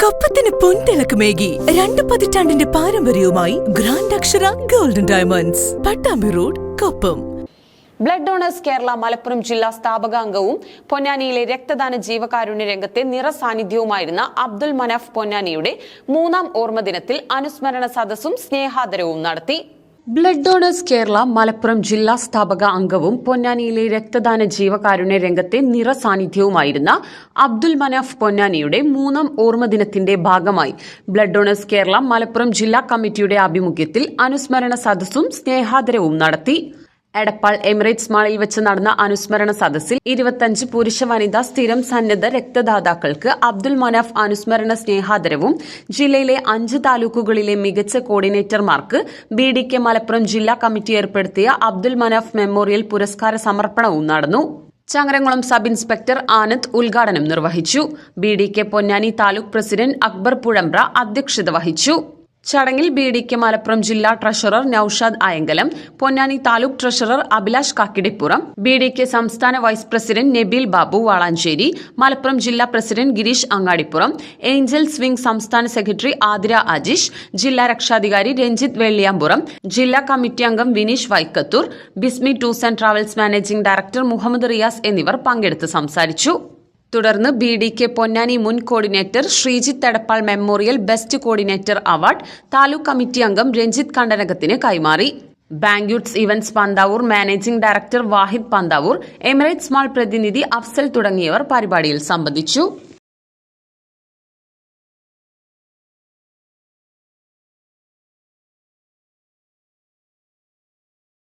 കൊപ്പത്തിന് പൊൻതിളക്കമേകി 2 പതിറ്റാണ്ടിന്റെ പാരമ്പര്യവുമായി ഗ്രാൻഡ് അക്ഷര golden diamonds, Pattambi road, Koppam. Blood donors Kerala Malappuram ജില്ലാ സ്ഥാപക അംഗവും പൊന്നാനിയിലെ രക്തദാന ജീവകാരുണ്യ രംഗത്തെ നിറസാന്നിധ്യവുമായിരുന്ന അബ്ദുൽ മനാഫ് പൊന്നാനിയുടെ 3ാം ഓർമ്മദിനത്തിൽ അനുസ്മരണ സദസ്സും സ്നേഹാദരവും നടത്തി. ബ്ലഡ് ഡോണേഴ്സ് കേരള മലപ്പുറം ജില്ലാ സ്ഥാപക അംഗവും പൊന്നാനിയിലെ രക്തദാന ജീവകാരുണ്യ രംഗത്തെ നിറസാന്നിധ്യവുമായിരുന്ന അബ്ദുൽ മനാഫ് പൊന്നാനിയുടെ 3ാം ഓർമ്മദിനത്തിന്റെ ഭാഗമായി ബ്ലഡ് ഡോണേഴ്സ് കേരള മലപ്പുറം ജില്ലാ കമ്മിറ്റിയുടെ ആഭിമുഖ്യത്തിൽ അനുസ്മരണ സദസ്സും സ്നേഹാദരവും നടത്തി. എടപ്പാൾ എമിറേറ്റ്സ് മാളിൽ വെച്ച് നടന്ന അനുസ്മരണ സദസ്സിൽ 25 പുരുഷ വനിതാ സ്ഥിരം സന്നദ്ധ രക്തദാതാക്കൾക്ക് അബ്ദുൽ മനാഫ് അനുസ്മരണ സ്നേഹാദരവും ജില്ലയിലെ 5 താലൂക്കുകളിലെ മികച്ച കോർഡിനേറ്റർമാർക്ക് BDK മലപ്പുറം ജില്ലാ കമ്മിറ്റി ഏർപ്പെടുത്തിയ അബ്ദുൽ മനാഫ് മെമ്മോറിയൽ പുരസ്കാര സമർപ്പണവും നടന്നു. ചങ്ങരംകുളം സബ് ഇൻസ്പെക്ടർ ആനന്ദ് ഉദ്ഘാടനം നിർവഹിച്ചു. BDK പൊന്നാനി താലൂക്ക് പ്രസിഡന്റ് അക്ബർ പുഴമ്പ്ര അധ്യക്ഷത വഹിച്ചു. ചടങ്ങിൽ BDK മലപ്പുറം ജില്ലാ treasurer Naushad Ayankalam, Ponnani taluk treasurer Abhilash Kakkidippuram, BDK സംസ്ഥാന വൈസ് പ്രസിഡന്റ് നബീൽ ബാബു വാളാഞ്ചേരി, മലപ്പുറം ജില്ലാ president Girish Angadippuram, angels wing സംസ്ഥാന സെക്രട്ടറി ആതിര അജീഷ്, ജില്ലാ രക്ഷാധികാരി രഞ്ജിത്ത് വെള്ളിയാമ്പുറം, ജില്ലാ കമ്മിറ്റി അംഗം Vineesh Vaikkathur, Bismi tours and travels managing director Muhammad Riyas എന്നിവർ പങ്കെടുത്ത് സംസാരിച്ചു. തുടർന്ന് BDK പൊന്നാനി മുൻ coordinator Sreejith Edappal memorial best coordinator award taluk committee അംഗം രഞ്ജിത്ത് കണ്ടനകത്തിന് കൈമാറി. ബാങ്ക്യൂട്ട്സ് ഇവന്റ്സ് പന്താവൂർ മാനേജിംഗ് ഡയറക്ടർ വാഹിദ് പന്താവൂർ, എമിറേറ്റ്സ് മാൾ പ്രതിനിധി അഫ്സൽ തുടങ്ങിയവർ പരിപാടിയിൽ സംബന്ധിച്ചു.